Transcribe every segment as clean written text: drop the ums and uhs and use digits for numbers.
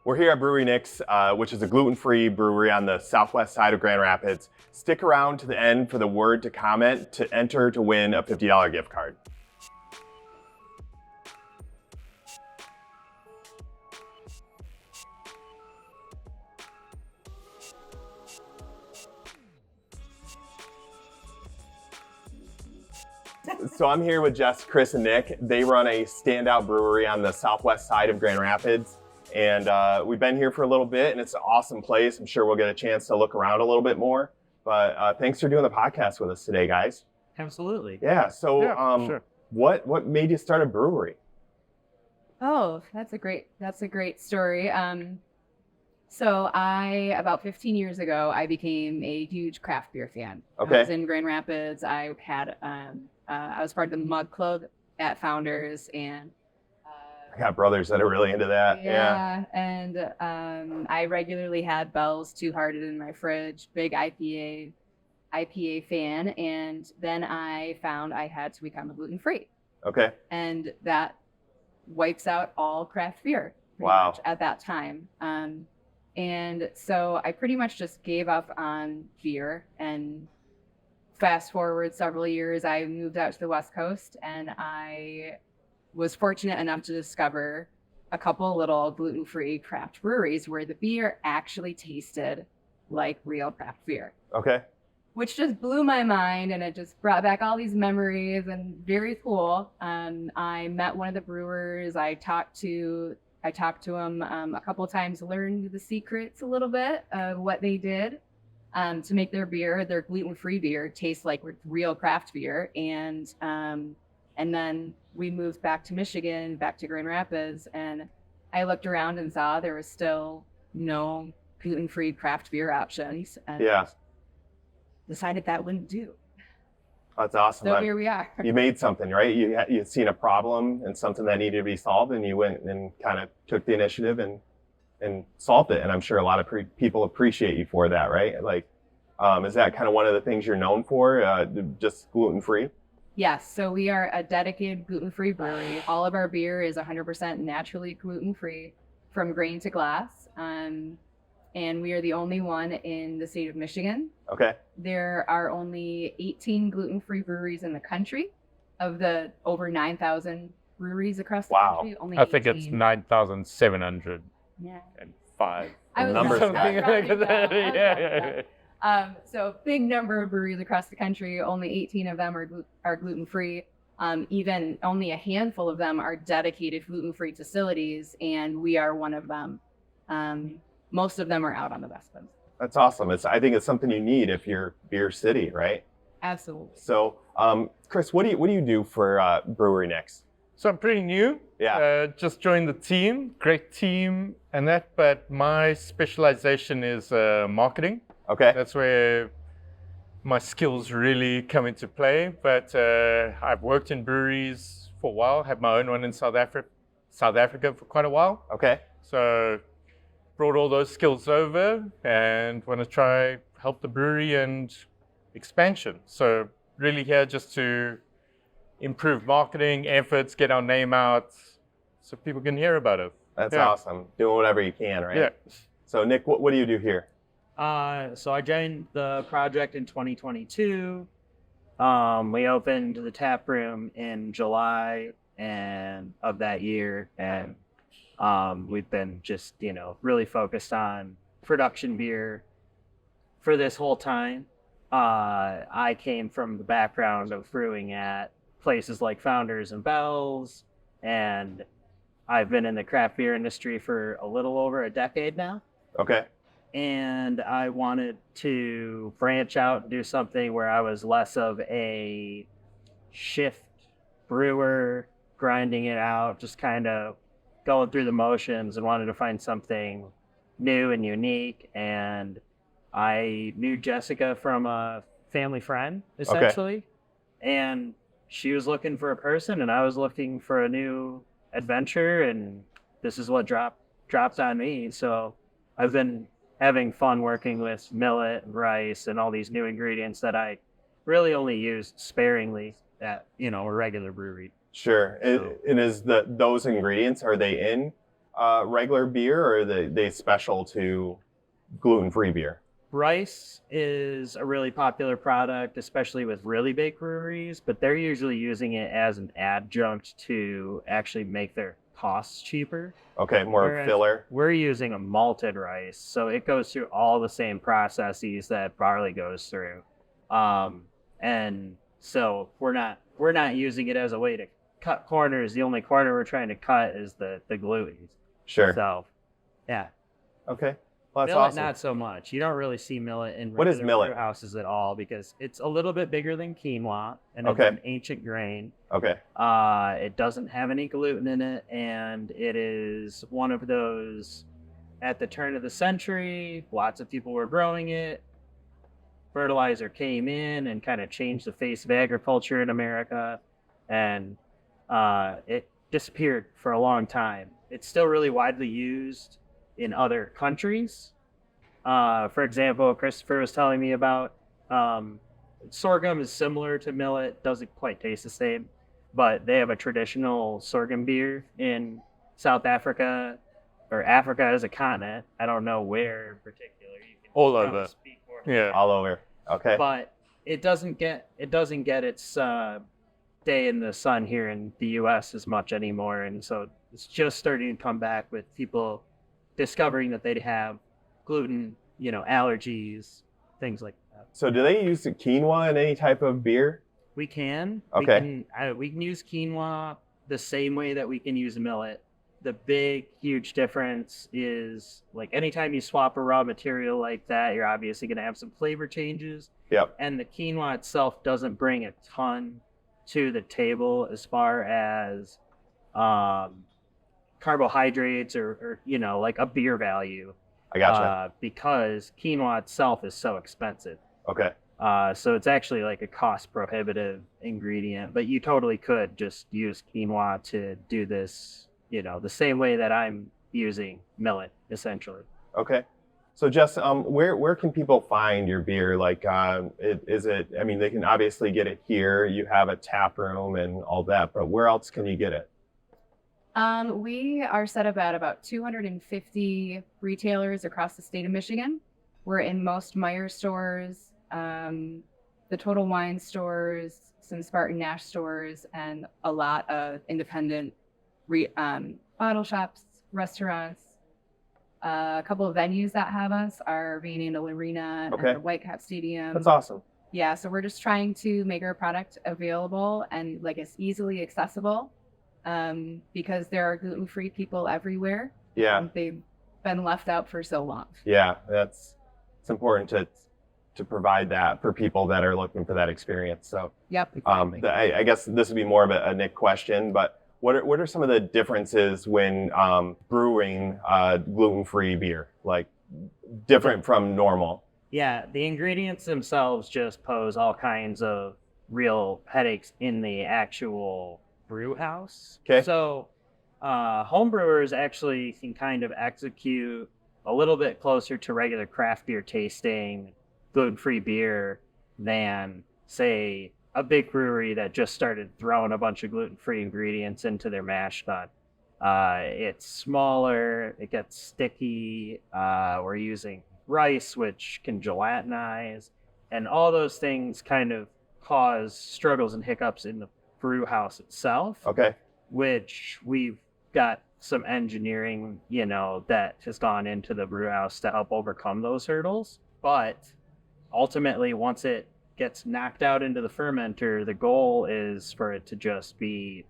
We're here at Brewery Nyx, which is a gluten-free brewery on the southwest side of Grand Rapids. Stick around to the end for the word to comment to enter to win a $50 gift card. So I'm here with Jess, Chris, and Nick. They run a standout brewery on the southwest side of Grand Rapids. And we've been here for a little bit, and it's an awesome place. I'm sure we'll get a chance to look around a little bit more. But thanks for doing the podcast with us today, guys. Absolutely. Yeah, so Sure. what made you start a brewery? Oh, that's a great story. So about 15 years ago, I became a huge craft beer fan. Okay. I was in Grand Rapids. I was part of the Mug Club at Founders, and I got brothers that are really into that. yeah. And I regularly had Bell's Two Hearted in my fridge. Big IPA fan, and then I found I had to become a gluten-free, Okay. and that wipes out all craft beer pretty Wow. much at that time. And so I pretty much just gave up on beer, and fast forward several years, I moved out to the West Coast, and I was fortunate enough to discover a couple little gluten-free craft breweries where the beer actually tasted like real craft beer, Okay. which just blew my mind, and it just brought back all these memories, and very cool. I met one of the brewers. I talked to him a couple of times, learned the secrets a little bit of what they did to make their gluten-free beer, taste like real craft beer. And then we moved back to Michigan, back to Grand Rapids, and I looked around and saw there was still no gluten-free craft beer options, and Yeah. decided that wouldn't do. That's awesome. So here we are. You made something, right? You'd seen a problem and something that needed to be solved, and you went and kind of took the initiative and solved it. And I'm sure a lot of people appreciate you for that, right? Like, is that kind of one of the things you're known for, just gluten-free? Yes, so we are a dedicated gluten-free brewery. All of our beer is 100% naturally gluten-free from grain to glass. And we are the only one in the state of Michigan. Okay. There are only 18 gluten-free breweries in the country. Of the over 9,000 breweries across the Wow. country, only I think it's 18. 9,705. Yeah. The numbers Something like that. Yeah. So big number of breweries across the country. Only 18 of them are gluten-free. Even only a handful of them are dedicated gluten-free facilities, and we are one of them. Most of them are out on the West Coast. That's awesome. I think it's something you need if you're Beer City, right? Absolutely. So, Chris, what do you do for Brewery Nyx? So I'm pretty new. Yeah. Just joined the team. Great team and that, but my specialization is marketing. Okay. That's where my skills really come into play. But I've worked in breweries for a while. Had my own one in South Africa for quite a while. Okay. So brought all those skills over and want to try help the brewery and expansion. So really here just to improve marketing efforts, get our name out so people can hear about it. That's Yeah. awesome. Doing whatever you can, right? Yeah. So, Nick, what do you do here? So I joined the project in 2022. We opened the Taproom in July of that year, and we've been just, really focused on production beer for this whole time. I came from the background of brewing at places like Founders and Bell's, and I've been in the craft beer industry for a little over a decade now. Okay. And I wanted to branch out and do something where I was less of a shift brewer, grinding it out, just kind of going through the motions, and wanted to find something new and unique. And I knew Jessica from a family friend, essentially. And she was looking for a person, and I was looking for a new adventure, and this is what dropped on me. So I've been having fun working with millet and rice and all these new ingredients that I really only use sparingly at, a regular brewery. Sure. And is those ingredients, are they in regular beer, or are they special to gluten-free beer? Rice is a really popular product, especially with really big breweries, but they're usually using it as an adjunct to actually make their costs cheaper. Okay, more Whereas filler. We're using a malted rice, so it goes through all the same processes that barley goes through, and so we're not using it as a way to cut corners. The only corner we're trying to cut is the gluten. Sure. So, yeah. Okay. Well, that's Millet, awesome. not so much. You don't really see millet in What is regular millet? brew houses at all because it's a little bit bigger than quinoa and it's Okay. an ancient grain. Okay. It doesn't have any gluten in it, and it is one of those. At the turn of the century, lots of people were growing it. Fertilizer came in and kind of changed the face of agriculture in America, and it disappeared for a long time. It's still really widely used in other countries. For example, Christopher was telling me about sorghum is similar to millet, doesn't quite taste the same, but they have a traditional sorghum beer in South Africa, or Africa as a continent. I don't know where in particular. You can All probably over. speak more. Yeah. All over. Okay. But it doesn't get its day in the sun here in the U.S. as much anymore, and so it's just starting to come back with people discovering that they'd have gluten, allergies, things like that. So do they use the quinoa in any type of beer? We can. Okay. We can use quinoa the same way that we can use millet. The big, huge difference is like anytime you swap a raw material like that, you're obviously going to have some flavor changes. Yep. And the quinoa itself doesn't bring a ton to the table as far as carbohydrates or like a beer value. I gotcha. Because quinoa itself is so expensive. Okay. So it's actually like a cost prohibitive ingredient, but you totally could just use quinoa to do this, the same way that I'm using millet essentially. Okay. So Jess, where can people find your beer? Like, is it, I mean, they can obviously get it here. You have a tap room and all that, but where else can you get it? We are set up at about 250 retailers across the state of Michigan. We're in most Meyer stores, the Total Wine stores, some Spartan Nash stores, and a lot of independent bottle shops, restaurants. A couple of venues that have us are Van Andel Arena Okay. and the Whitecap Stadium. That's awesome. Yeah, so we're just trying to make our product available and like it's easily accessible. Because there are gluten-free people everywhere. Yeah. They've been left out for so long. Yeah. It's important to provide that for people that are looking for that experience. So, Yep. I guess this would be more of a Nick question, but what are some of the differences when brewing gluten-free beer, like different from normal? Yeah, the ingredients themselves just pose all kinds of real headaches in the actual brew house. Okay. So home brewers actually can kind of execute a little bit closer to regular craft beer tasting gluten-free beer than, say, a big brewery that just started throwing a bunch of gluten-free ingredients into their mash tun. It's smaller, it gets sticky, we're using rice, which can gelatinize, and all those things kind of cause struggles and hiccups in the brew house itself. Okay. Which we've got some engineering, that has gone into the brew house to help overcome those hurdles. But ultimately, once it gets knocked out into the fermenter, the goal is for it to just be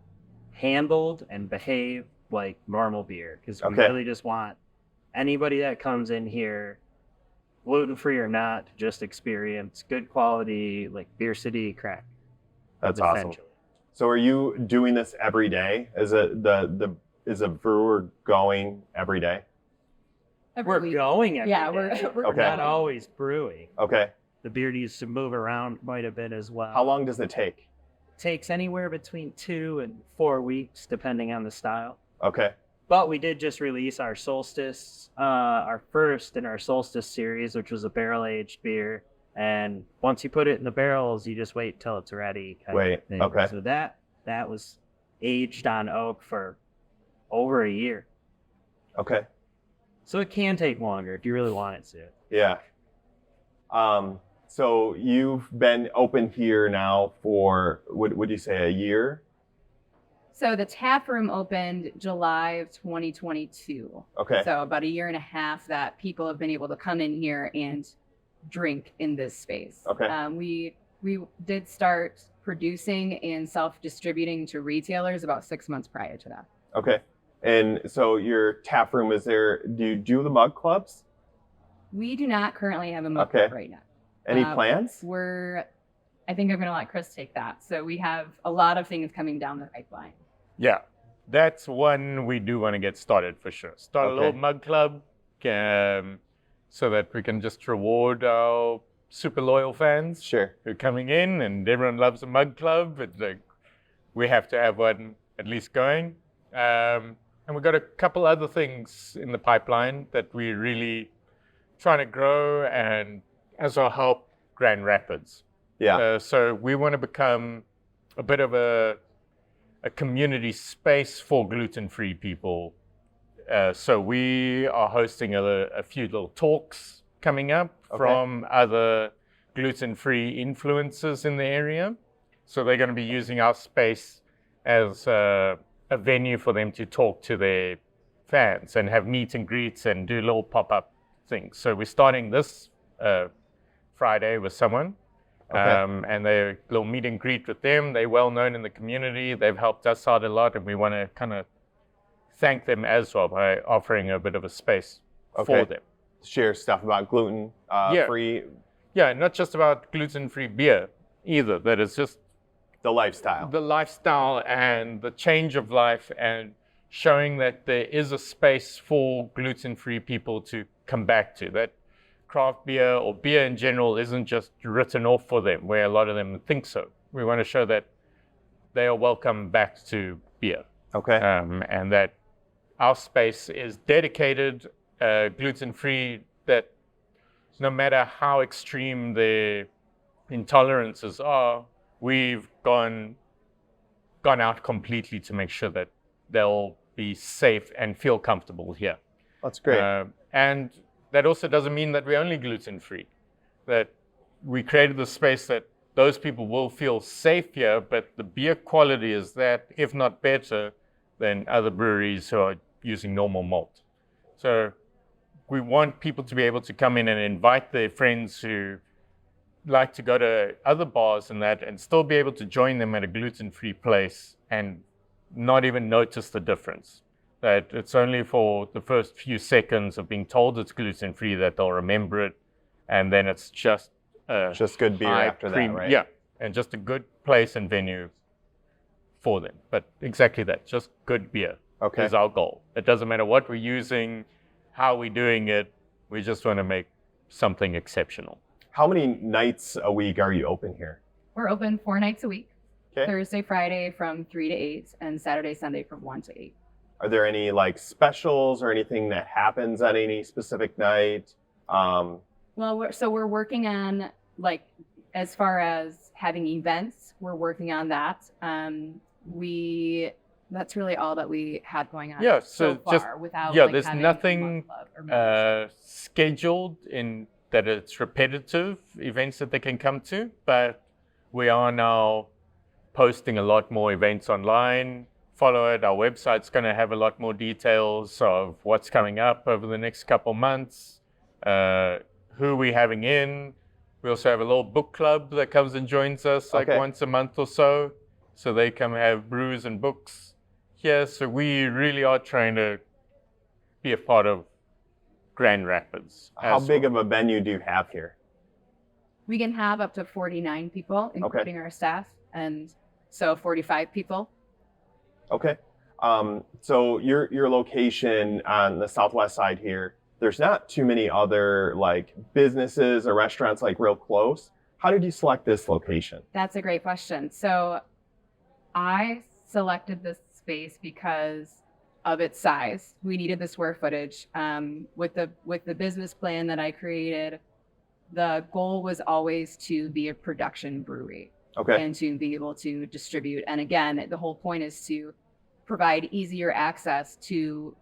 handled and behave like normal beer. Because we Okay. really just want anybody that comes in here, gluten-free or not, to just experience good quality, like Beer City craft. That's awesome. essentially. So are you doing this every day? Is a brewer going every day? Every We're week. going every Yeah, day. we're Okay. not always brewing. Okay. The beer needs to move around quite a bit as well. How long does it take? Takes anywhere between 2 and 4 weeks, depending on the style. Okay. But we did just release our Solstice, our first in our Solstice series, which was a barrel-aged beer. And once you put it in the barrels, you just wait till it's ready. kind of Wait, thing. okay. So that was aged on oak for over a year. Okay. So it can take longer if you really want it to. Yeah. So you've been open here now for, would you say a year? So the tap room opened July of 2022. Okay. So about a year and a half that people have been able to come in here and drink in this space. Okay. We did start producing and self-distributing to retailers about 6 months prior to that. Okay. And so your tap room, do you do the mug clubs? We do not currently have a mug Okay. club right now. Any plans? I think I'm going to let Chris take that. So we have a lot of things coming down the pipeline. Yeah, that's one we do want to get started for sure. Start a little mug club so that we can just reward our super loyal fans Sure. who are coming in, and everyone loves a mug club. It's like we have to have one at least going. And we've got a couple other things in the pipeline that we're really trying to grow and as our help Grand Rapids. Yeah. So we want to become a bit of a community space for gluten-free people. So we are hosting a few little talks coming up from other gluten-free influencers in the area. So they're going to be using our space as a venue for them to talk to their fans and have meet and greets and do little pop-up things. So we're starting this Friday with someone. And they're a little meet and greet with them. They're well known in the community. They've helped us out a lot, and we want to kind of thank them as well by offering a bit of a space for them. Share stuff about gluten free. Yeah, not just about gluten-free beer either. That is just The lifestyle. the lifestyle and the change of life, and showing that there is a space for gluten-free people to come back to. That craft beer or beer in general isn't just written off for them, where a lot of them think so. We want to show that they are welcome back to beer. Okay. And that our space is dedicated, gluten-free, that no matter how extreme the intolerances are, we've gone out completely to make sure that they'll be safe and feel comfortable here. That's great. And that also doesn't mean that we're only gluten-free. That we created the space that those people will feel safe here, but the beer quality is that, if not better, than other breweries who are using normal malt. So we want people to be able to come in and invite their friends who like to go to other bars and that, and still be able to join them at a gluten-free place and not even notice the difference. That it's only for the first few seconds of being told it's gluten-free that they'll remember it, and then it's just good beer after that, right? Yeah, and just a good place and venue for them. But exactly that, just good beer is our goal. It doesn't matter what we're using, how we're doing it, we just want to make something exceptional. How many nights a week are you open here? We're open 4 nights a week. Okay. Thursday, Friday from 3 to 8, and Saturday, Sunday from 1 to 8. Are there any like specials or anything that happens at any specific night? Well, we're working on, like, as far as having events, we're working on that. That's really all that we had going on. Yeah, so so just far without there's having nothing a club or scheduled in that it's repetitive events that they can come to, but we are now posting a lot more events online. Follow it. Our website's going to have a lot more details of what's coming up over the next couple months, who we're having in. We also have a little book club that comes and joins us once a month or so. So they come have brews and books here. So we really are trying to be a part of Grand Rapids. How big of a venue do you have here? We can have up to 49 people, including our staff, and so 45 people. Okay. So your location on the southwest side here, there's not too many other like businesses or restaurants like real close. How did you select this location? That's a great question. So I selected this space because of its size. We needed the square footage. With the business plan that I created, the goal was always to be a production brewery. Okay. And to be able to distribute. And again, the whole point is to provide easier access to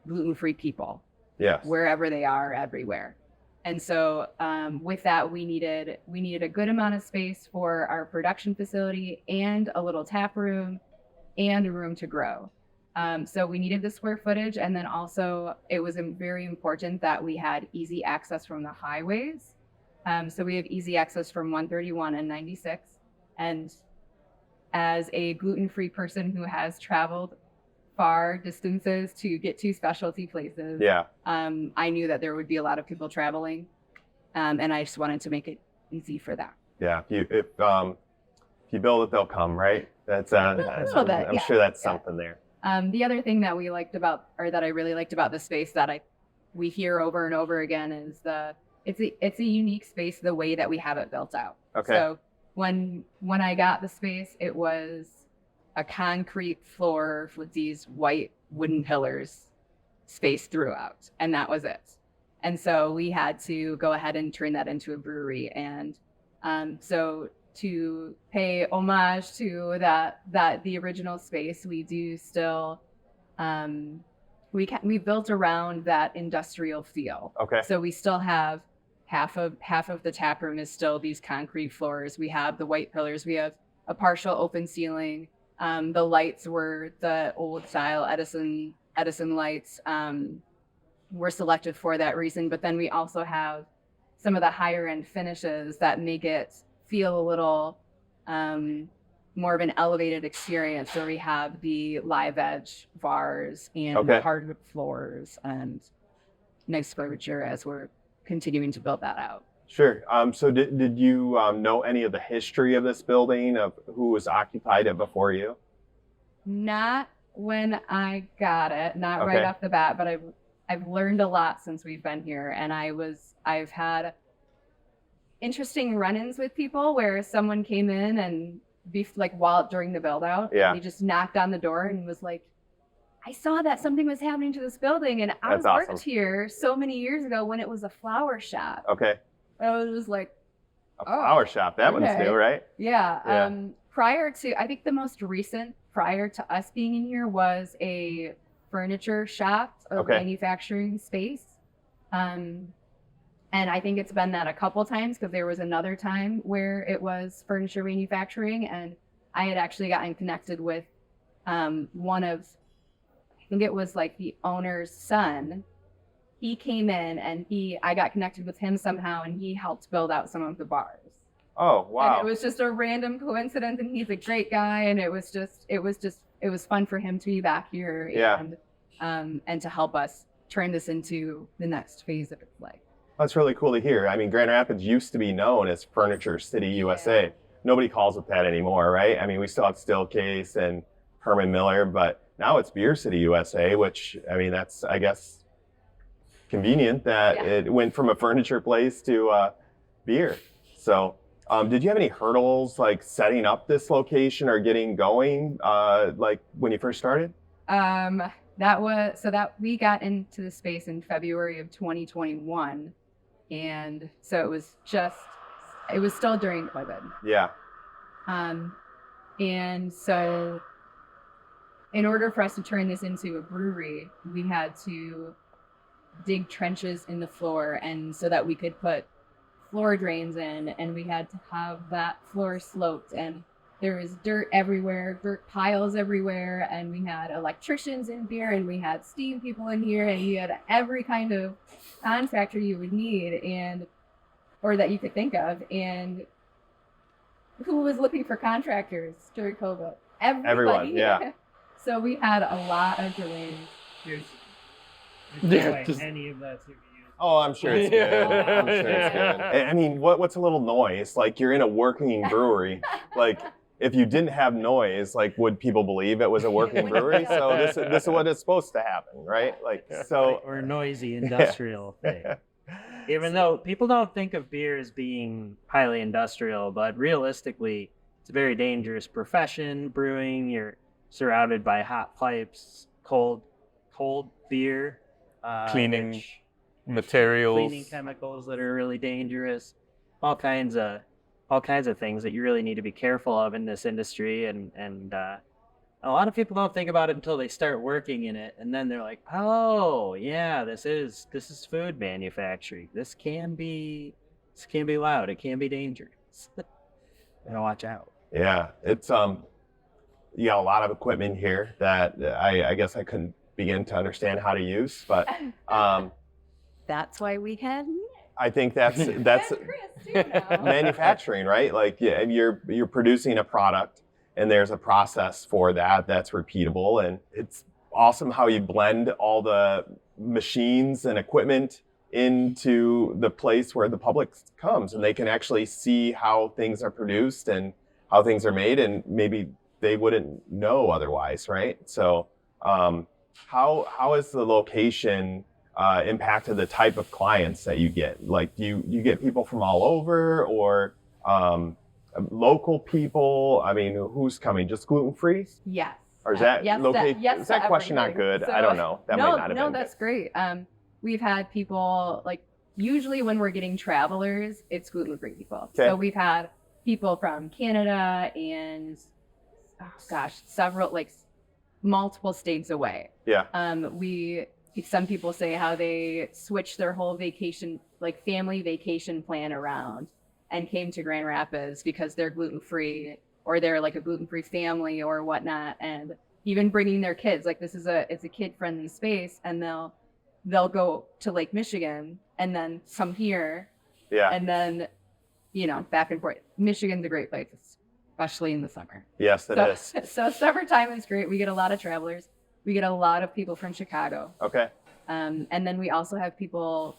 gluten-free people Yes. wherever they are, everywhere. And so with that, we needed a good amount of space for our production facility and a little tap room and a room to grow. So we needed the square footage, and then also it was very important that we had easy access from the highways. So we have easy access from 131 and 96. And as a gluten-free person who has traveled far distances to get to specialty places, Yeah. I knew that there would be a lot of people traveling, and I just wanted to make it easy for that. Yeah. If you build it, they'll come, right? That's A little bit, I'm yeah, sure that's yeah. something there. The other thing that I really liked about the space that we hear over and over again is it's a unique space the way that we have it built out. Okay. So when I got the space, it was a concrete floor with these white wooden pillars spaced throughout, and that was it. And so we had to go ahead and turn that into a brewery. And so to pay homage to the original space, we do still we built around that industrial feel. Okay. So we still have half of the tap room is still these concrete floors. We have the white pillars. We have a partial open ceiling. The lights were the old style Edison lights. Were selected for that reason. But then we also have some of the higher end finishes that make it feel a little more of an elevated experience. So we have the live edge bars and Okay. hardwood floors and nice furniture as we're continuing to build that out. Sure. So did you know any of the history of this building, of who was occupied it before you? Not when I got it, not Okay. right off the bat, but I've learned a lot since we've been here, and I've had interesting run-ins with people where someone came in and during the build out, Yeah. he just knocked on the door and was like, I saw that something was happening to this building, and I That's awesome. worked here so many years ago when it was a flower shop. Okay. I was like, A flower shop. That one's okay. new, right? yeah. Yeah. I think the most recent prior to us being in here was a furniture shop or Okay. manufacturing space. And I think it's been that a couple times, because there was another time where it was furniture manufacturing, and I had actually gotten connected with one of, I think it was like the owner's son. He came in and I got connected with him somehow, and he helped build out some of the bars. Oh, wow. And it was just a random coincidence, and he's a great guy, and it was fun for him to be back here, Yeah. and to help us turn this into the next phase of its life. That's really cool to hear. I mean, Grand Rapids used to be known as Furniture City, USA. Yeah. Nobody calls it that anymore, right? I mean, we still have Steelcase and Herman Miller, but now it's Beer City, USA, which, I mean, that's, I guess, convenient that Yeah. it went from a furniture place to beer. So, did you have any hurdles like setting up this location or getting going, like when you first started? That we got into the space in February of 2021, and so it was still during COVID. Yeah. And so in order for us to turn this into a brewery, we had to dig trenches in the floor, and so that we could put floor drains in, and we had to have that floor sloped, and there was dirt everywhere, dirt piles everywhere, and we had electricians in here, and we had steam people in here, and you had every kind of contractor you would need, or that you could think of. And who was looking for contractors during COVID? Everyone, yeah. So we had a lot of delays. There's Yeah, no way just- any of that's gonna be used. Oh, I'm sure it's good. I'm sure it's good. I mean, what's a little noise? Like, you're in a working brewery. Like, if you didn't have noise, like, would people believe it was a working brewery? So this is what is supposed to happen, right? Like, so. Or a noisy industrial thing. Even though people don't think of beer as being highly industrial, but realistically, it's a very dangerous profession. Brewing, you're surrounded by hot pipes, cold beer, Cleaning which- materials. cleaning chemicals that are really dangerous. All kinds of things that you really need to be careful of in this industry, and a lot of people don't think about it until they start working in it, and then they're like, "Oh, yeah, this is food manufacturing. This can be loud. It can be dangerous. Gotta watch out." Yeah, it's you got a lot of equipment here that I guess I couldn't begin to understand how to use, but That's why we had I think that's and Chris too now. manufacturing, right? Like, yeah, you're producing a product, and there's a process for that that's repeatable, and it's awesome how you blend all the machines and equipment into the place where the public comes, and they can actually see how things are produced and how things are made, and maybe they wouldn't know otherwise, right? So, how is the location impacted the type of clients that you get? Like, do you get people from all over, or local people? I mean, who's coming? Just gluten-free? Yes. Or is that yes, yes, is that question not everything. good? So- I don't know. That might not have no, been that's good. great. We've had people like usually when we're getting travelers, it's gluten-free people. Okay. So we've had people from Canada and several multiple states away. Yeah. Some people say how they switched their whole vacation, like family vacation plan around and came to Grand Rapids because they're gluten-free or they're like a gluten-free family or whatnot. And even bringing their kids, like it's a kid-friendly space, and they'll go to Lake Michigan and then come here Yeah. and then, back and forth. Michigan's a great place, especially in the summer. Yes, it is. So summertime is great. We get a lot of travelers. We get a lot of people from Chicago. Okay. And then we also have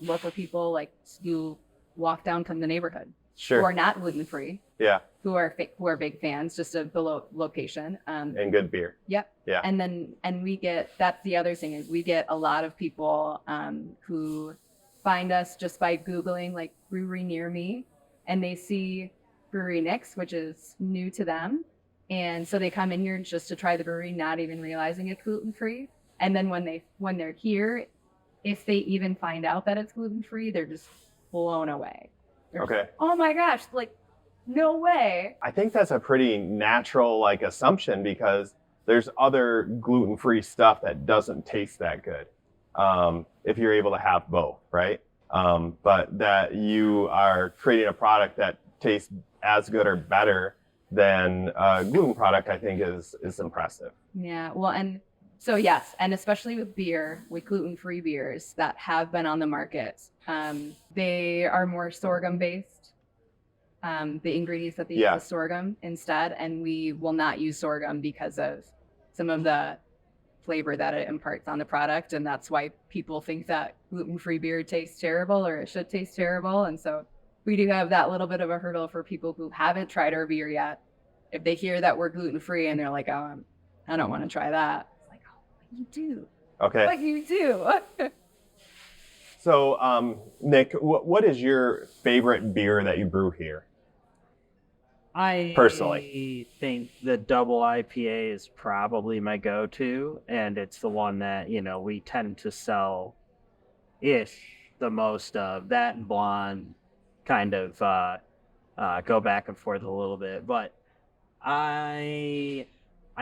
local people like who walk down from the neighborhood Sure. who are not gluten-free, Yeah. who are big fans just of the location. And good beer. Yep. Yeah. And we get, that's the other thing is we get a lot of people who find us just by Googling like brewery near me, and they see Brewery Nyx, which is new to them. And so they come in here just to try the brewery, not even realizing it's gluten-free. And then when they're here, if they even find out that it's gluten-free, they're just blown away. They're Okay. just, oh my gosh, like, no way. I think that's a pretty natural assumption, because there's other gluten-free stuff that doesn't taste that good. If you're able to have both, right? But that you are creating a product that tastes as good or better than a gluten product, I think is impressive. Yeah, well, and so yes, and especially with beer, with gluten-free beers that have been on the market, they are more sorghum based. The ingredients that they use is sorghum instead, and we will not use sorghum because of some of the flavor that it imparts on the product, and that's why people think that gluten-free beer tastes terrible or it should taste terrible. And so we do have that little bit of a hurdle for people who haven't tried our beer yet. If they hear that we're gluten-free and they're like, oh, I don't want to try that. It's like, oh, but you do. Okay. But you do. So, Nick, what is your favorite beer that you brew here? I Personally. think the double IPA is probably my go-to, and it's the one that, we tend to sell the most of. That and blonde kind of go back and forth a little bit. But I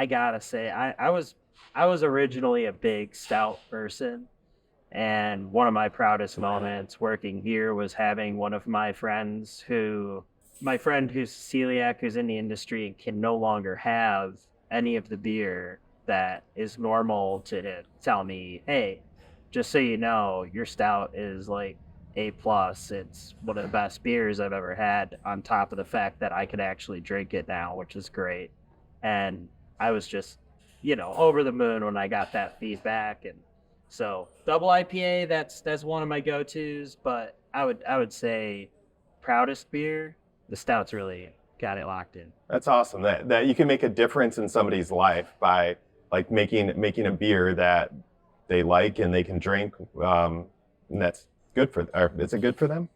gotta say, I was originally a big stout person, and one of my proudest moments working here was having one of my friends my friend who's celiac, who's in the industry and can no longer have any of the beer that is normal, to tell me, hey, just so you know, your stout is like A+. It's one of the best beers I've ever had, on top of the fact that I could actually drink it now, which is great. And I was just, over the moon when I got that feedback. And so double IPA, that's one of my go-tos, but I would say proudest beer, the stout's really got it locked in. That's awesome. That you can make a difference in somebody's life by making a beer that they like and they can drink. And that's good for. Or is it good for them?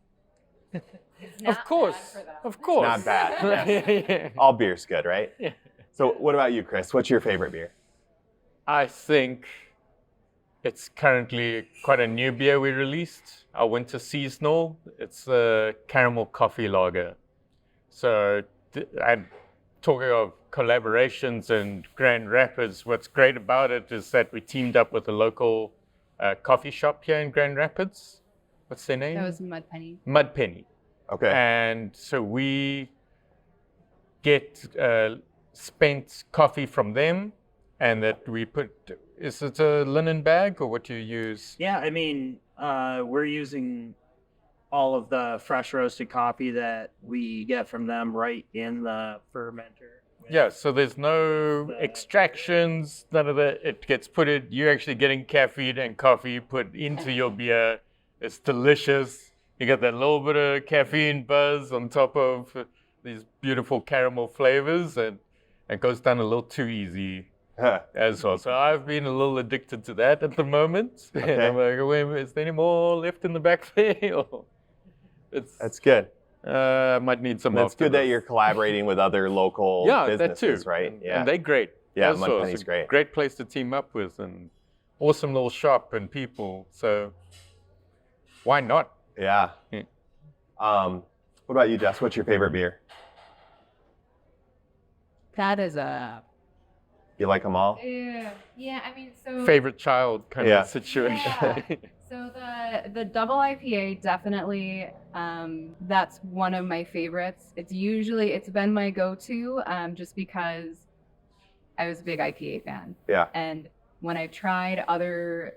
Of course. Not bad. Yes. All beer's good, right? Yeah. So, what about you, Chris? What's your favorite beer? I think it's currently quite a new beer we released, our winter seasonal. It's a caramel coffee lager. So talking of collaborations and Grand Rapids, what's great about it is that we teamed up with a local coffee shop here in Grand Rapids. What's their name? That was Mud Penny. Mud Penny. Okay. And so we get spent coffee from them, and that we put, is it a linen bag or what do you use? Yeah, I mean, we're using all of the fresh roasted coffee that we get from them right in the fermenter. Yeah, so there's no extractions, none of that. It gets put in, you're actually getting caffeine and coffee put into your beer. It's delicious. You get that little bit of caffeine buzz on top of these beautiful caramel flavors, and it goes down a little too easy as well. So I've been a little addicted to that at the moment. Okay. And I'm like, wait a minute, is there any more left in the back there? That's good. I might need some. That's good that this. you're collaborating with other local businesses, that too. right? And they're great. Yeah, Also, Mud Penny's it's a great. Great place to team up with, and awesome little shop and people. So why not? Yeah. Yeah. What about you, Jess? What's your favorite beer? That is a You like them all? yeah. I mean, so Favorite child kind of situation. Yeah. So the double IPA definitely, that's one of my favorites. It's been my go-to, just because I was a big IPA fan. Yeah. And when I tried other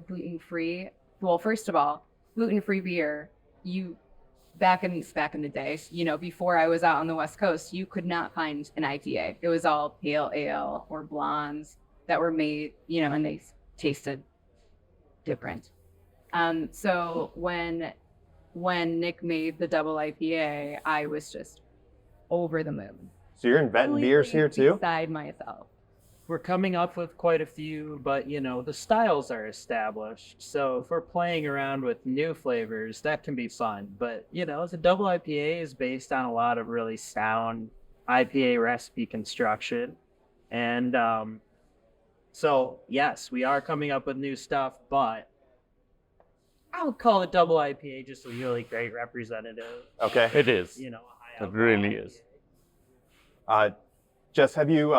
gluten-free, well, first of all, gluten-free beer, back in the day, before I was out on the West Coast, you could not find an IPA. It was all pale ale or blondes that were made, and they tasted different. So when Nick made the double IPA, I was just over the moon. So you're inventing beers here too? Beside myself. We're coming up with quite a few, but the styles are established. So if we're playing around with new flavors, that can be fun. But the double IPA is based on a lot of really sound IPA recipe construction. And so yes, we are coming up with new stuff, but I would call it double IPA just a really great representative. Okay. It is. A high It really is. Jess, have you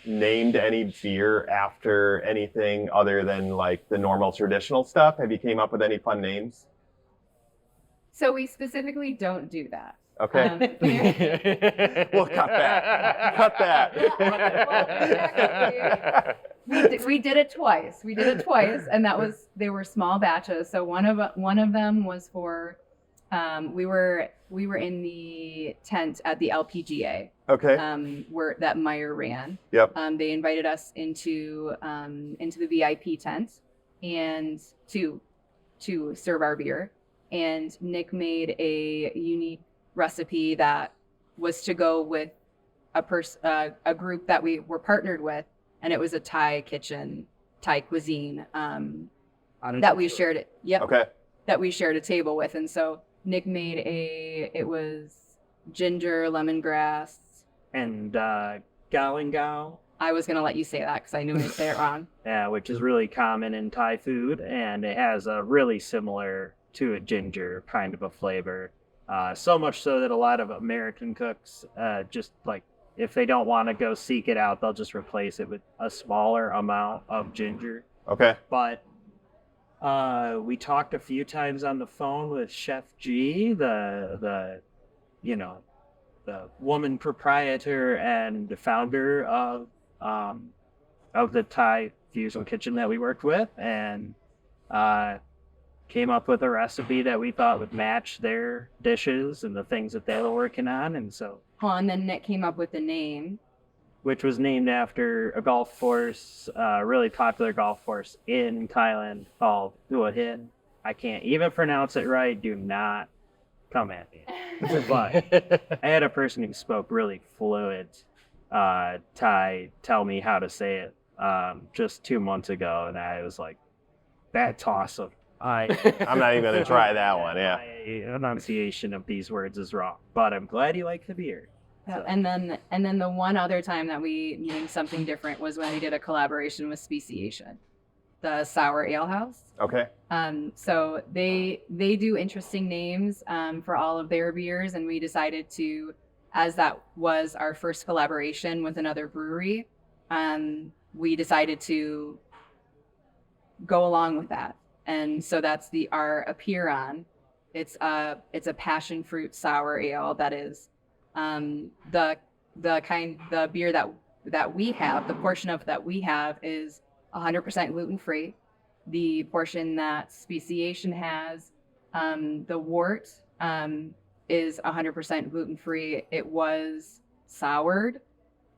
named any beer after anything other than like the normal traditional stuff? Have you came up with any fun names? So we specifically don't do that. Okay. We'll cut that. Cut that. We did it twice. And they were small batches. So one of them was for, we were in the tent at the LPGA. Okay. Where that Meyer ran. Yep. They invited us into the VIP tent and to serve our beer. And Nick made a unique recipe that was to go with a group that we were partnered with, and it was a Thai cuisine that we shared it. Yep. Okay. That we shared a table with, and so Nick made it was ginger, lemongrass, and galangal. I was gonna let you say that because I knew I'd say it wrong. Yeah, which is really common in Thai food, and it has a really similar to a ginger kind of a flavor. So much so that a lot of American cooks just like, if they don't want to go seek it out, they'll just replace it with a smaller amount of ginger. Okay. But we talked a few times on the phone with Chef G, the woman proprietor and the founder of the Thai fusion kitchen that we worked with, and came up with a recipe that we thought would match their dishes and the things that they were working on. And so, And then Nick came up with the name, which was named after a golf course, a really popular golf course in Thailand called Hua Hin. I can't even pronounce it right. Do not come at me. But I had a person who spoke really fluent Thai tell me how to say it just 2 months ago, and I was like, that's awesome. I'm not even going to try that one. Yeah. My enunciation of these words is wrong, but I'm glad you like the beer. So. and then the one other time that we named something different was when we did a collaboration with Speciation, the sour ale house. Okay. So they do interesting names for all of their beers, and we decided to as that was our first collaboration with another brewery, we decided to go along with that. And so that's our Apeiron. It's a passion fruit sour ale that is the beer that we have. The portion of that we have is 100% gluten free. The portion that Speciation has, the wort, is 100% gluten free. It was soured,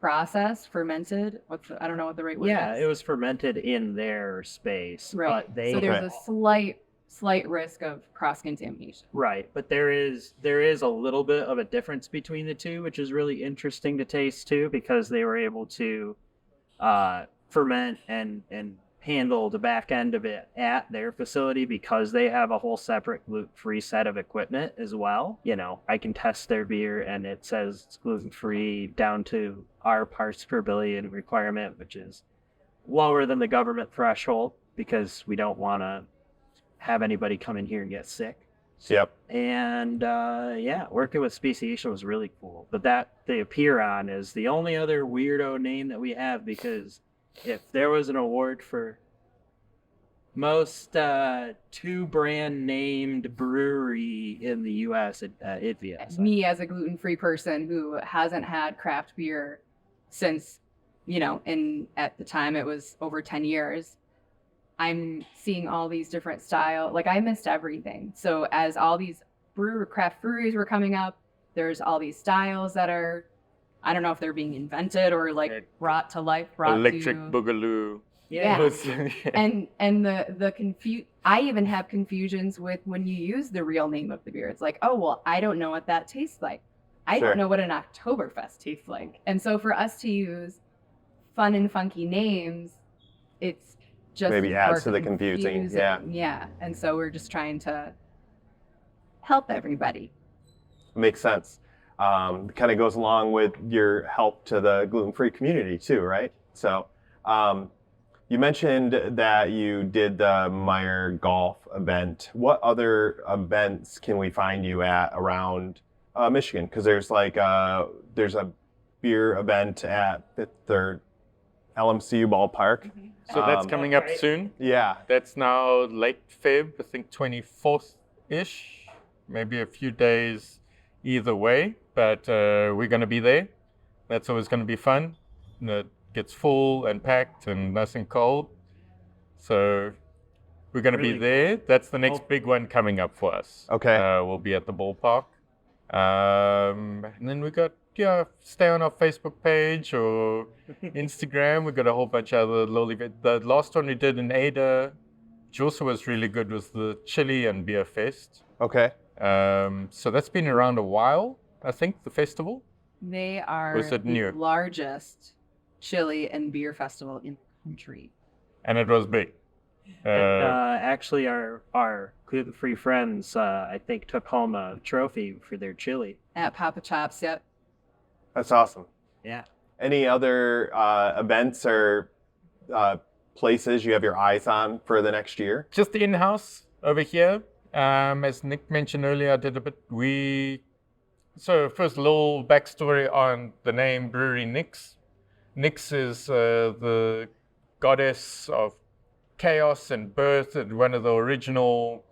processed, fermented. I don't know what the right word is. Yeah, it was fermented in their space, right. but they So there's a slight risk of cross contamination. right, but there is a little bit of a difference between the two, which is really interesting to taste too, because they were able to ferment and handle the back end of it at their facility because they have a whole separate gluten-free set of equipment as well. You know, I can test their beer and it says it's gluten-free down to our parts per billion requirement, which is lower than the government threshold because we don't want to have anybody come in here and get sick. Yep. And working with Speciation was really cool. But the Apeiron is the only other weirdo name that we have, because if there was an award for most two brand named brewery in the U.S., it'd be us. Me as a gluten-free person who hasn't had craft beer since, at the time it was over 10 years, I'm seeing all these different styles. Like, I missed everything. So as all these craft breweries were coming up, there's all these styles that are, I don't know if they're being invented or brought to life. Electric Boogaloo. Yeah. and I even have confusions with when you use the real name of the beer. It's like, oh, well, I don't know what that tastes like. I Sure. don't know what an Oktoberfest tastes like. And so for us to use fun and funky names, it's just Maybe adds more to the confusing. Yeah. And so we're just trying to help everybody. Makes sense. Kind of goes along with your help to the gluten-free community too, right? So you mentioned that you did the Meyer Golf event. What other events can we find you at around Michigan? Because there's there's a beer event at Fifth Third LMCU ballpark. Mm-hmm. So that's coming up soon. Yeah. That's now late Feb, I think 24th-ish, maybe a few days either way, but we're going to be there. That's always going to be fun. It gets full and packed and nice and cold. So we're going to be there. That's the next big one coming up for us. Okay. We'll be at the ballpark. And then we got, stay on our Facebook page or Instagram. We got a whole bunch of other little events. The last one we did in Ada, which also was really good, was the Chili and Beer Fest. Okay. So that's been around a while, I think, the festival. They are Was it new? the largest chili and beer festival in the country. And it was big. Actually, our gluten-free friends, I think, took home a trophy for their chili. At Papa Chops, yep. That's awesome. Yeah. Any other events or places you have your eyes on for the next year? Just the in-house over here. As Nick mentioned earlier, I did a bit. So first, a little backstory on the name Brewery Nyx. Nyx is the goddess of chaos and birth, and one of the original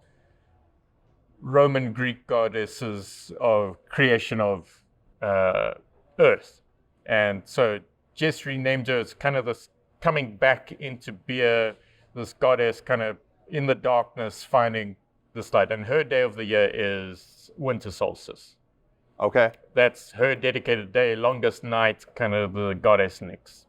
Roman Greek goddesses of creation of earth. And so Jess renamed her. It's kind of this coming back into beer, this goddess kind of in the darkness finding this light. And her day of the year is winter solstice. Okay. That's her dedicated day, longest night, kind of the goddess Nyx.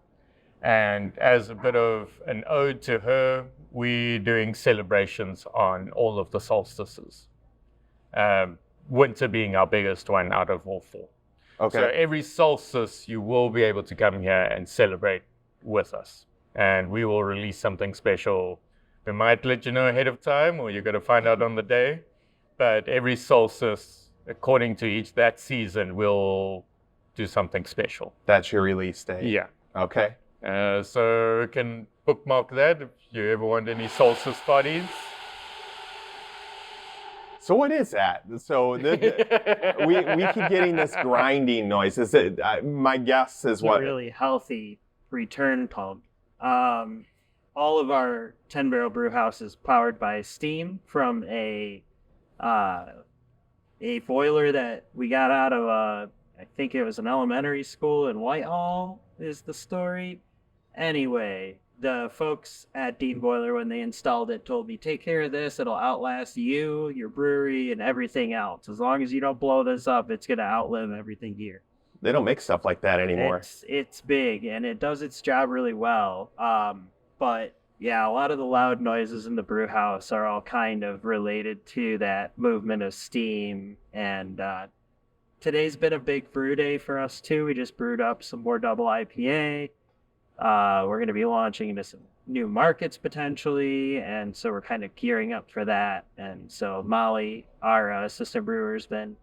And as a bit of an ode to her, we're doing celebrations on all of the solstices. Winter being our biggest one out of all four. Okay. So every solstice, you will be able to come here and celebrate with us. And we will release something special. We might let you know ahead of time, or you're going to find out on the day. But every solstice, according to that season, we'll do something special. That's your release date. Yeah. Okay. So you can bookmark that if you ever want any solstice parties. So what is that? So we keep getting this grinding noise. Is it? My guess is It's what? a really healthy return pump. All of our 10-barrel brew house is powered by steam from a boiler that we got out of I think it was an elementary school in Whitehall is the story. Anyway, the folks at Dean Boiler, when they installed it, told me, take care of this. It'll outlast you, your brewery, and everything else. As long as you don't blow this up, it's going to outlive everything here. They don't make stuff like that anymore. It's big, and it does its job really well. But yeah, a lot of the loud noises in the brew house are all kind of related to that movement of steam. And today's been a big brew day for us too. We just brewed up some more double IPA. We're going to be launching into some new markets potentially, and so we're kind of gearing up for that. And so Molly, our assistant brewer, has been,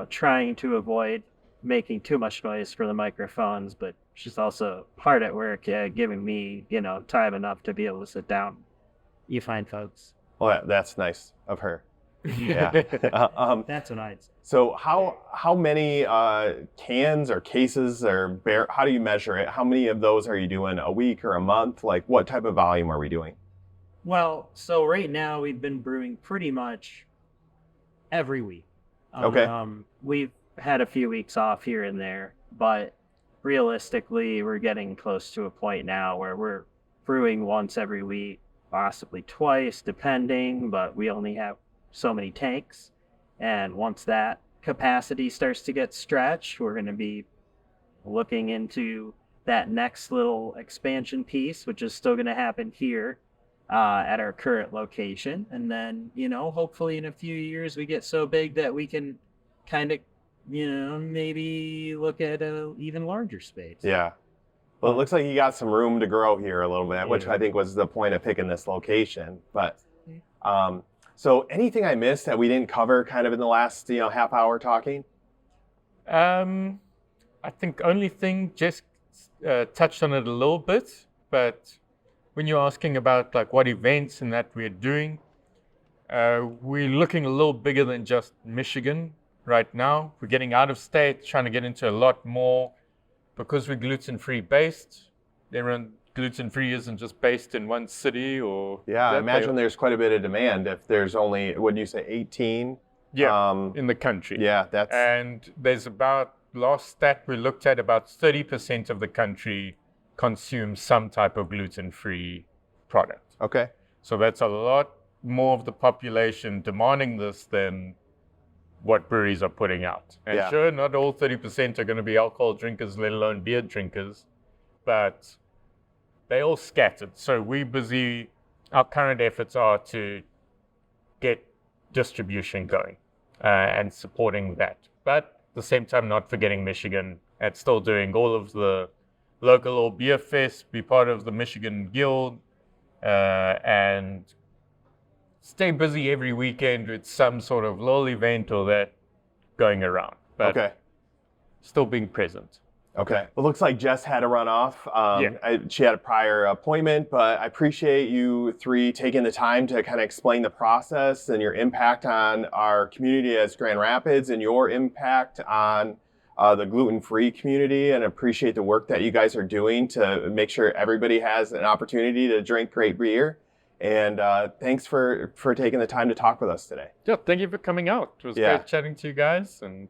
trying to avoid making too much noise for the microphones, but she's also hard at work giving me, time enough to be able to sit down. You find folks. Well, that's nice of her. Yeah. That's what I'd say. So how many cans or cases or how do you measure it? How many of those are you doing a week or a month? Like what type of volume are we doing? Well, so right now we've been brewing pretty much every week. Okay. We've had a few weeks off here and there, but realistically we're getting close to a point now where we're brewing once every week, possibly twice depending, but we only have so many tanks. And once that capacity starts to get stretched, we're going to be looking into that next little expansion piece, which is still going to happen here at our current location. And then, hopefully in a few years we get so big that we can kind of, maybe look at an even larger space. Yeah. Well, it looks like you got some room to grow here a little bit, which I think was the point of picking this location. But so anything I missed that we didn't cover kind of in the last, half hour talking? I think only thing, Jess touched on it a little bit, but when you're asking about like what events and that we're doing, we're looking a little bigger than just Michigan right now. We're getting out of state, trying to get into a lot more because we're gluten-free based. Gluten-free isn't just based in one city or... Yeah, I imagine there's quite a bit of demand if there's only, what do you say, 18? Yeah, in the country. Yeah, that's... And there's last stat we looked at, about 30% of the country consumes some type of gluten-free product. Okay. So that's a lot more of the population demanding this than what breweries are putting out. And sure, not all 30% are going to be alcohol drinkers, let alone beer drinkers, but they all scattered. So our current efforts are to get distribution going and supporting that. But at the same time, not forgetting Michigan and still doing all of the local beer fest, be part of the Michigan Guild, and stay busy every weekend with some sort of little event or that going around. But still being present. Okay. Well, looks like Jess had to run off. She had a prior appointment, but I appreciate you three taking the time to kind of explain the process and your impact on our community as Grand Rapids and your impact on the gluten-free community, and appreciate the work that you guys are doing to make sure everybody has an opportunity to drink great beer. And thanks for taking the time to talk with us today. Yeah, thank you for coming out. It was great chatting to you guys, and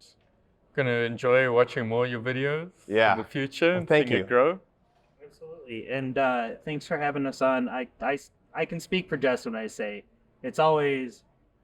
going to enjoy watching more of your videos in the future. Well, thank you. It grow. Absolutely. And thanks for having us on. I can speak for Jess when I say it's always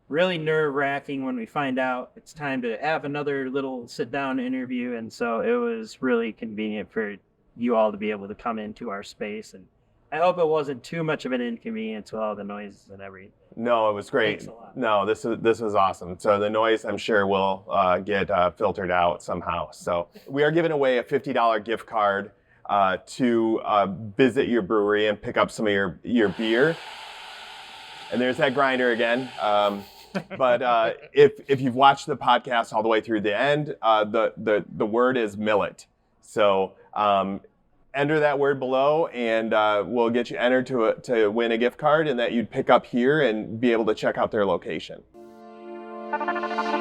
really nerve-wracking when we find out it's time to have another little sit-down interview. And so it was really convenient for you all to be able to come into our space. And I hope it wasn't too much of an inconvenience with all the noises and everything. No, it was great. Thanks a lot. No, this was awesome. So the noise, I'm sure, will get filtered out somehow. So we are giving away a $50 gift card to visit your brewery and pick up some of your beer. And there's that grinder again. But if you've watched the podcast all the way through the end, the word is millet. So enter that word below, and we'll get you entered to win a gift card, and that you'd pick up here and be able to check out their location. Bye.